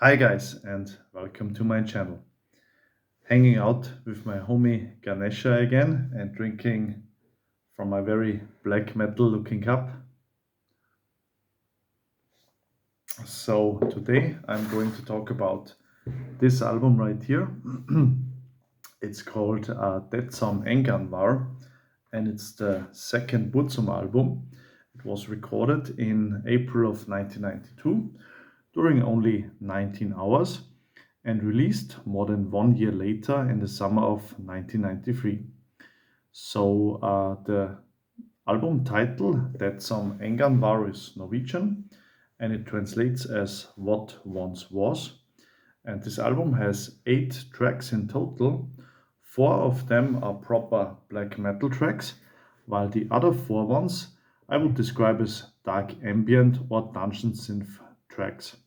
Hi guys and welcome to my channel. Hanging out with my homie Ganesha again and drinking from my very black metal looking cup. So today I'm going to talk about this album right here. It's called Det som Engang var, and it's the second Burzum album. It was recorded in April of 1992 during only 19 hours and released more than 1 year later in the summer of 1993. So the album title, that song Engang var, is Norwegian and it translates as What Once Was. And this album has 8 tracks in total. 4 of them are proper black metal tracks, while the other 4 ones I would describe as dark ambient or dungeon synth tracks.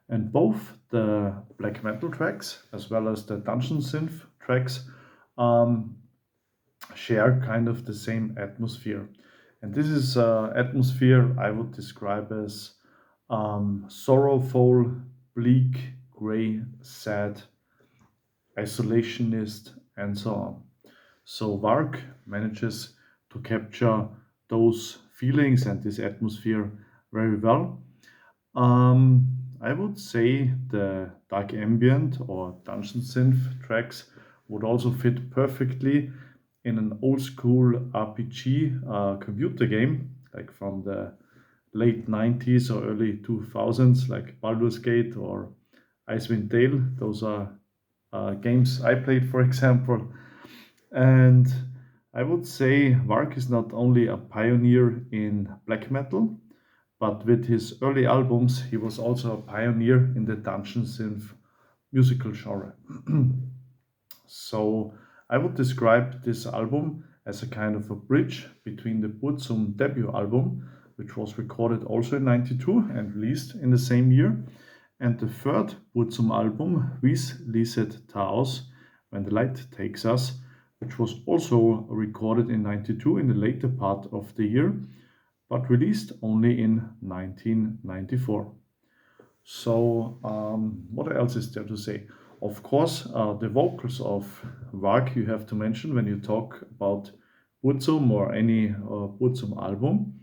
And both the black metal tracks as well as the dungeon synth tracks um, share kind of the same atmosphere. And this is atmosphere I would describe as sorrowful, bleak, gray, sad, isolationist, and so on. So Vark manages to capture those feelings and this atmosphere very well. I would say the dark ambient or dungeon synth tracks would also fit perfectly in an old school RPG computer game, like from the late 90s or early 2000s, like Baldur's Gate or Icewind Dale. Those are games I played, for example. And I would say Vark is not only a pioneer in black metal, but with his early albums, he was also a pioneer in the dungeon synth musical genre. So I would describe this album as a kind of a bridge between the Burzum debut album, which was recorded also in 92 and released in the same year, and the third Burzum album, Vis Liset Taos, When the Light Takes Us, which was also recorded in 92 in the later part of the year, but released only in 1994. So, what else is there to say? Of course, the vocals of Varg you have to mention when you talk about Burzum or any Burzum album.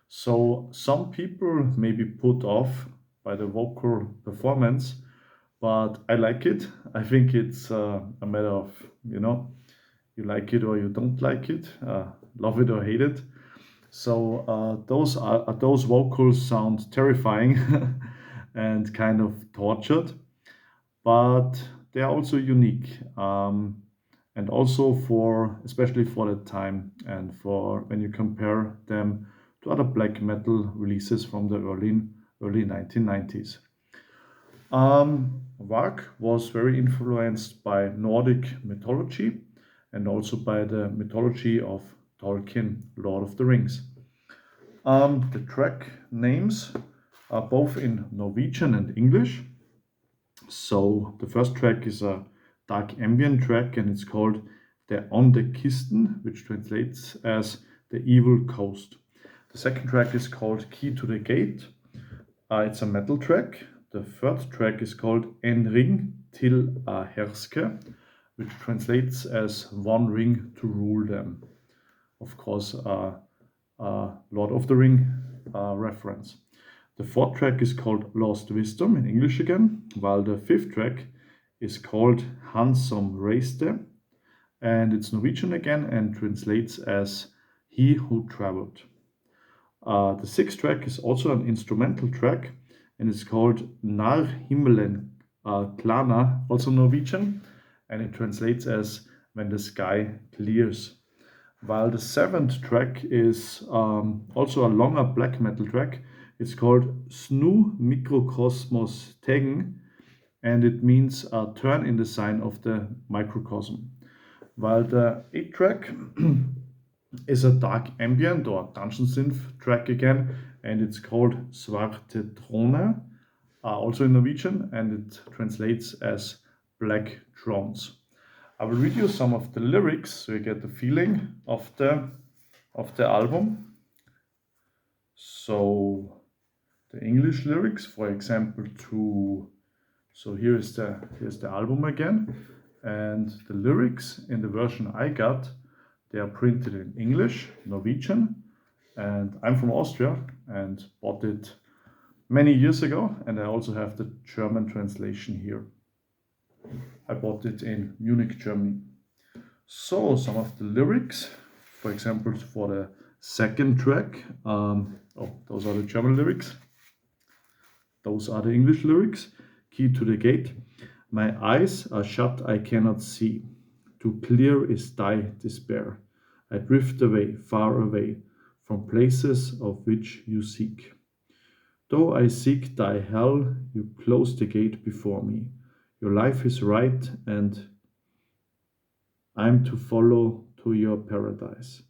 So, some people may be put off by the vocal performance, but I like it. I think it's a matter of, you like it or you don't like it, love it or hate it. So those vocals sound terrifying and kind of tortured, but they are also unique, and also for especially for that time and for when you compare them to other black metal releases from the early 1990s. Varg was very influenced by Nordic mythology and also by the mythology of Tolkien, Lord of the Rings. The track names are both in Norwegian and English. So the first track is a dark ambient track and it's called The On the Kisten, which translates as The Evil Coast. The second track is called Key to the Gate. It's a metal track. The third track is called En Ring til a Herske, which translates as One Ring to Rule Them. Of course, Lord of the Ring reference. The fourth track is called Lost Wisdom in English again, while the fifth track is called Handsome Reiste, and it's Norwegian again and translates as He Who Traveled. The sixth track is also an instrumental track and it's called Nar Himmelen Klana, also Norwegian, and it translates as When the Sky Clears. While the seventh track is also a longer black metal track, it's called Snu Mikrokosmos Tegen, and it means a turn in the sign of the microcosm. While the eighth track is a dark ambient or dungeon synth track again, and it's called Svarte Trone, also in Norwegian, and it translates as Black Thrones. I will read you some of the lyrics so you get the feeling of the album. So the English lyrics, for example, to So here's the album again, and the lyrics in the version I got, they are printed in English, Norwegian, and I'm from Austria and bought it many years ago, and I also have the German translation here. I bought it in Munich, Germany. So some of the lyrics, for example, for the second track, those are the German lyrics. Those are the English lyrics. Key to the gate. My eyes are shut, I cannot see. Too clear is thy despair. I drift away, far away, from places of which you seek. Though I seek thy hell, you close the gate before me. Your life is right, and I'm to follow to your paradise.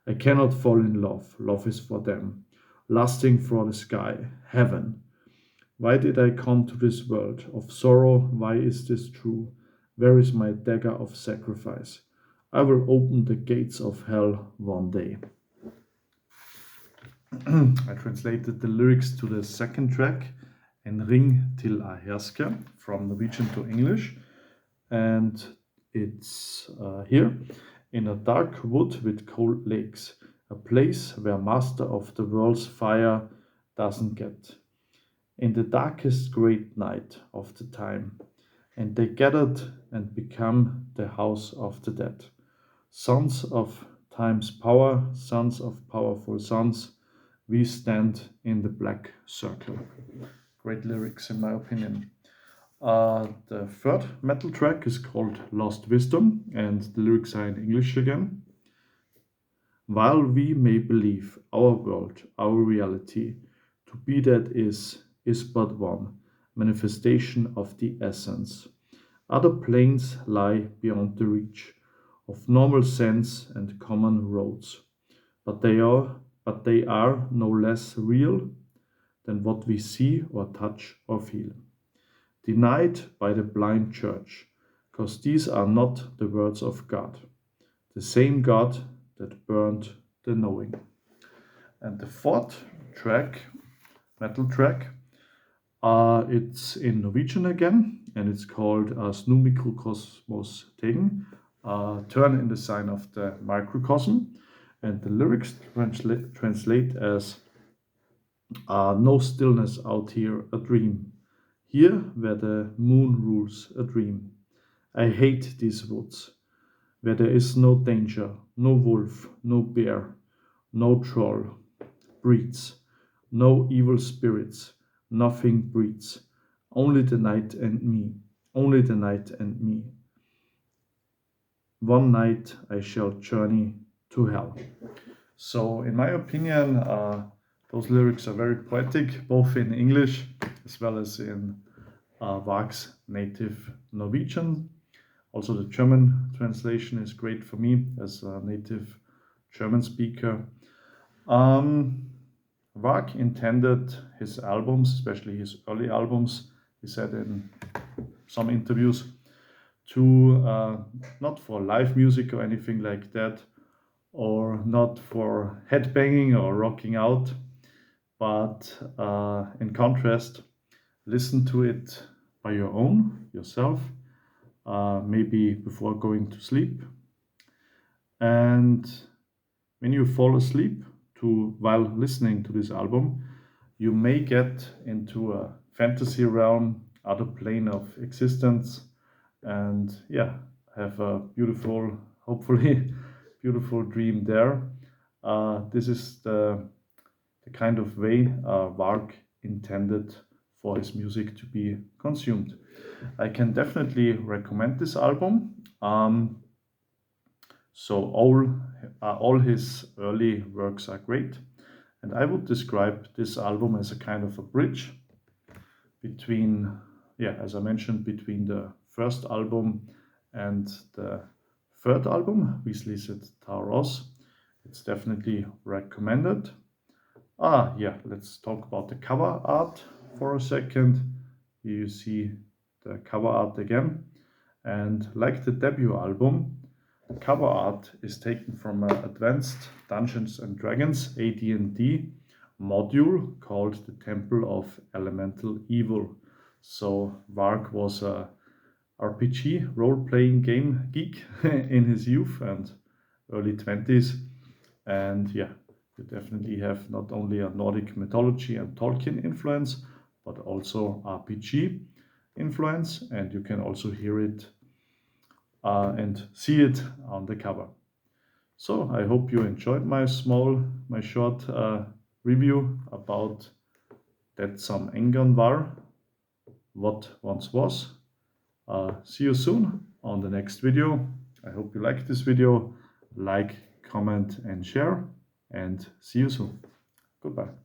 I cannot fall in love, love is for them, lusting for the sky, heaven. Why did I come to this world of sorrow? Why is this true? Where is my dagger of sacrifice? I will open the gates of hell one day. I translated the lyrics to the second track, Engang til I herske, from Norwegian to English. And it's here in a dark wood with cold lakes, a place where master of the world's fire doesn't get. In the darkest great night of the time, and they gathered and become the house of the dead. Sons of time's power, sons of powerful sons, we stand in the black circle. Great lyrics, in my opinion. The third metal track is called Lost Wisdom, and the lyrics are in English again. While we may believe our world, our reality, to be that is but one manifestation of the essence. Other planes lie beyond the reach of normal sense and common roads, but they are no less real than what we see or touch or feel. Denied by the blind church, because these are not the words of God, the same God that burned the knowing. And the fourth track, metal track, it's in Norwegian again, and it's called Snu Mikrokosmos Ting, turn in the sign of the microcosm. And the lyrics translate as no stillness out here, a dream. Here where the moon rules, a dream. I hate these woods, where there is no danger, no wolf, no bear, no troll breeds, no evil spirits, nothing breeds, only the night and me, only the night and me. One night I shall journey to hell. So, in my opinion, those lyrics are very poetic, both in English as well as in Varg's native Norwegian. Also, the German translation is great for me as a native German speaker. Varg intended his albums, especially his early albums, he said in some interviews, to not for live music or anything like that, or not for headbanging or rocking out, but in contrast, listen to it by your own, yourself, maybe before going to sleep. And when you fall asleep while listening to this album, you may get into a fantasy realm, other plane of existence, and yeah, have a beautiful, hopefully beautiful dream there. This is the kind of way Varg intended for his music to be consumed. I can definitely recommend this album. So all his early works are great, and I would describe this album as a kind of a bridge between, yeah, as I mentioned, between the first album and the third album, Vislyset Taros. It's definitely recommended. Yeah, let's talk about the cover art for a second. Here you see the cover art again, and like the debut album, the cover art is taken from an advanced Dungeons and Dragons AD&D module called the Temple of Elemental Evil. So Varg was a RPG role-playing game geek in his youth and early 20s. And yeah, you definitely have not only a Nordic mythology and Tolkien influence, but also RPG influence, and you can also hear it and see it on the cover. So I hope you enjoyed my short review about that some Engang var, what once was. See you soon on the next video. I hope you liked this video. Like, comment and share, and see you soon. Goodbye.